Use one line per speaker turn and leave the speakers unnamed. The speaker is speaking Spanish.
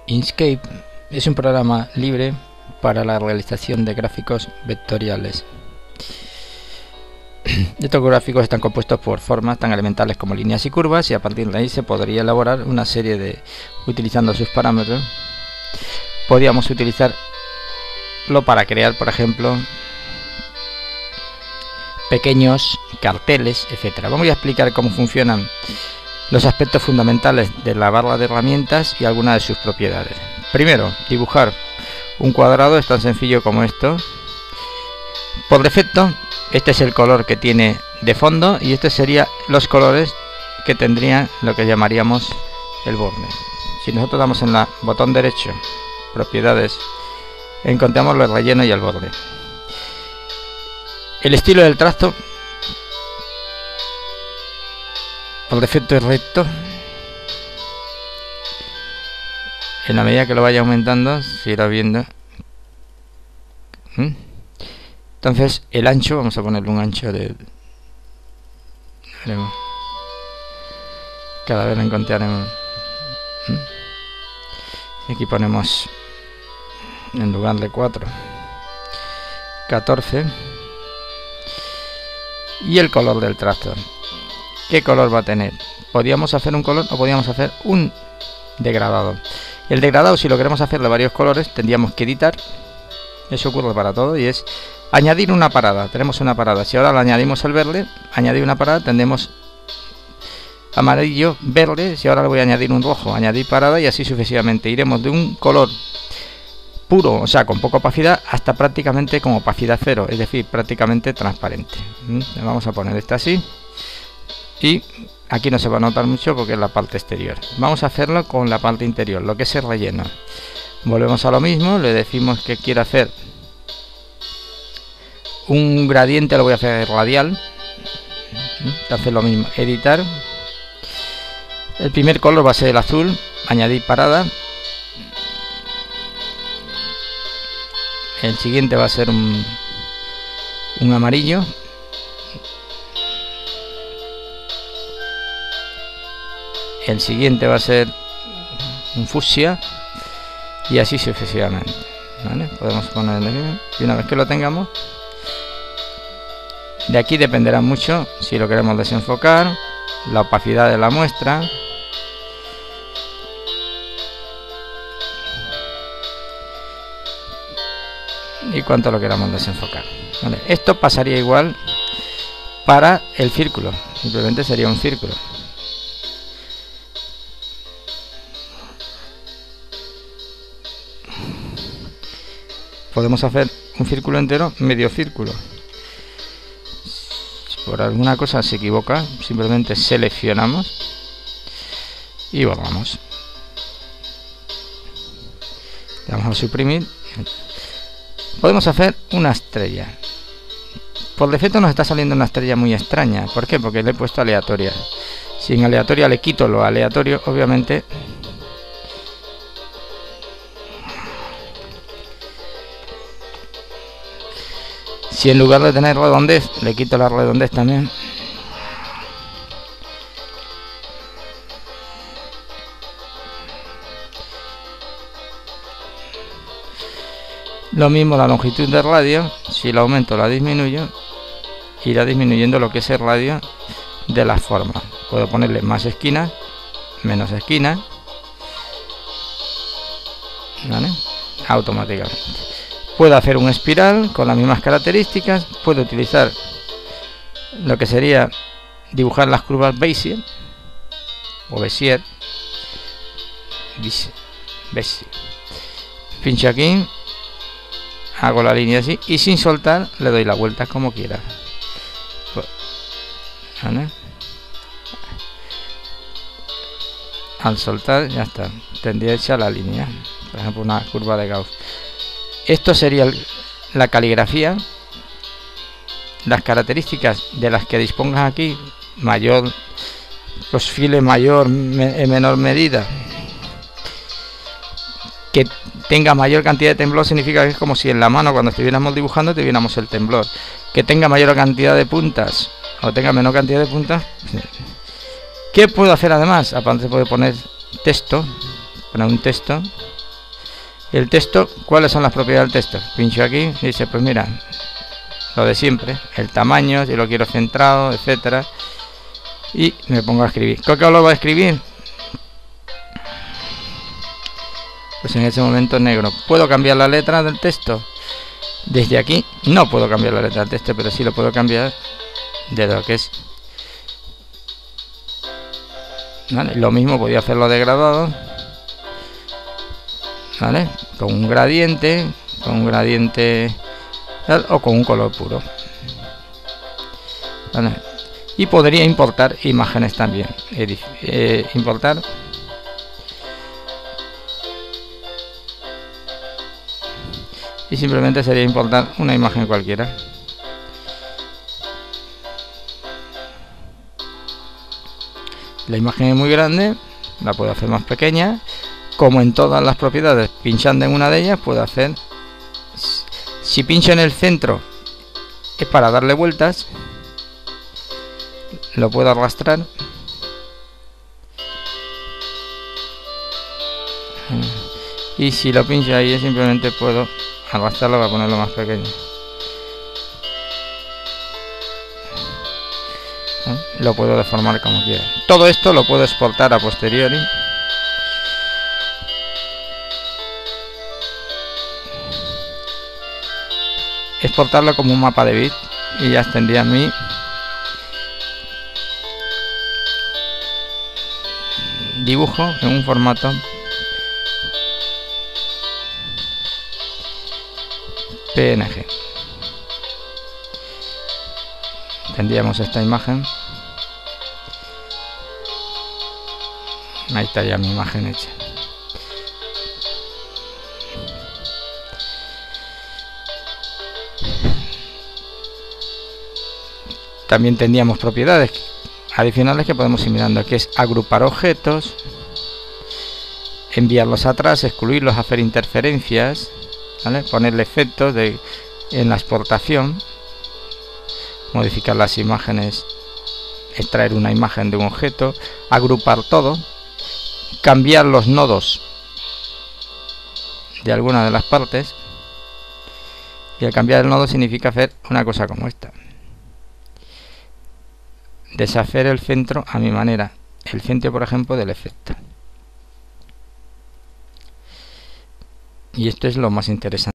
Inkscape es un programa libre para la realización de gráficos vectoriales. Estos gráficos están compuestos por formas tan elementales como líneas y curvas, y a partir de ahí se podría elaborar una serie de, utilizando sus parámetros, podríamos utilizarlo para crear, por ejemplo, pequeños carteles, etcétera. Vamos a explicar cómo funcionan los aspectos fundamentales de la barra de herramientas y algunas de sus propiedades. Primero, dibujar un cuadrado es tan sencillo como esto. Por defecto, este es el color que tiene de fondo y este serían los colores que tendrían lo que llamaríamos el borde. Si nosotros damos en el botón derecho, propiedades, encontramos el relleno y el borde. El estilo del trazo por defecto es recto. En la medida que lo vaya aumentando se irá viendo. Entonces el ancho, vamos a ponerle un ancho de... cada vez lo encontraremos. Aquí ponemos, en lugar de 4, 14. Y el color del trazo, ¿qué color va a tener? Podríamos hacer un color o podríamos hacer un degradado. El degradado, si lo queremos hacer de varios colores, tendríamos que editar. Eso ocurre para todo, y es añadir una parada. Tenemos una parada, si ahora le añadimos el verde, añadir una parada, tendremos amarillo, verde. Si ahora le voy a añadir un rojo, añadir parada, y así sucesivamente. Iremos de un color puro, o sea, con poca opacidad, hasta prácticamente con opacidad cero, es decir, prácticamente transparente. Le vamos a poner esta así, y aquí no se va a notar mucho porque es la parte exterior. Vamos a hacerlo con la parte interior, lo que es el relleno. Volvemos a lo mismo, le decimos que quiere hacer un gradiente, lo voy a hacer radial. Entonces lo mismo, editar. El primer color va a ser el azul, añadir parada. El siguiente va a ser un amarillo. El siguiente va a ser un fucsia. Y así sucesivamente, ¿vale? Podemos ponerle aquí, y una vez que lo tengamos, de aquí dependerá mucho si lo queremos desenfocar, la opacidad de la muestra. Y cuánto lo queramos desenfocar, ¿vale? Esto pasaría igual para el círculo, simplemente sería un círculo. Podemos hacer un círculo entero, medio círculo. Si por alguna cosa se equivoca, simplemente seleccionamos y borramos. Le vamos a suprimir. Podemos hacer una estrella. Por defecto nos está saliendo una estrella muy extraña. ¿Por qué? Porque le he puesto aleatoria. Si en aleatoria le quito lo aleatorio, obviamente si en lugar de tener redondez le quito la redondez también, lo mismo la longitud de radio, si la aumento o la disminuyo, irá disminuyendo lo que es el radio de la forma. Puedo ponerle más esquinas, menos esquinas, ¿vale? Automáticamente. Puedo hacer un espiral con las mismas características. Puedo utilizar lo que sería dibujar las curvas Bézier o Bézier. Pincho aquí, hago la línea así y sin soltar le doy la vuelta como quiera, ¿vale? Al soltar ya está, tendría hecha la línea, por ejemplo una curva de Gauss. Esto sería la caligrafía. Las características de las que dispongas aquí, mayor, los files mayor, en menor medida, que tenga mayor cantidad de temblor, significa que es como si en la mano cuando estuviéramos dibujando tuviéramos el temblor. Que tenga mayor cantidad de puntas o tenga menor cantidad de puntas. ¿Qué puedo hacer además? Aparte puedo poner texto, poner un texto El texto, ¿cuáles son las propiedades del texto? Pincho aquí, dice, pues mira, lo de siempre, el tamaño, si lo quiero centrado, etcétera, y me pongo a escribir. ¿Qué color voy a escribir? Pues en ese momento negro. ¿Puedo cambiar la letra del texto? Desde aquí no puedo cambiar la letra del texto, pero sí lo puedo cambiar de lo que es. ¿Vale? Lo mismo podía hacerlo degradado, ¿vale? Con un gradiente o con un color puro, ¿vale? Y podría importar imágenes también. Importar y simplemente sería importar una imagen cualquiera. La imagen es muy grande, la puedo hacer más pequeña. Como en todas las propiedades, pinchando en una de ellas puedo hacer, si pincho en el centro es para darle vueltas, lo puedo arrastrar y si lo pincho ahí simplemente puedo arrastrarlo para ponerlo más pequeño. Lo puedo deformar como quiera. Todo esto lo puedo exportar a posteriori. Exportarlo como un mapa de bit y ya tendría mi dibujo en un formato PNG. Tendríamos esta imagen. Ahí está ya mi imagen hecha. También tendríamos propiedades adicionales que podemos ir mirando, que es agrupar objetos, enviarlos atrás, excluirlos, hacer interferencias, ¿vale? Ponerle efectos en la exportación, modificar las imágenes, extraer una imagen de un objeto, agrupar todo, cambiar los nodos de alguna de las partes, y al cambiar el nodo significa hacer una cosa como esta: deshacer el centro a mi manera, el centro por ejemplo del efecto. Y esto es lo más interesante.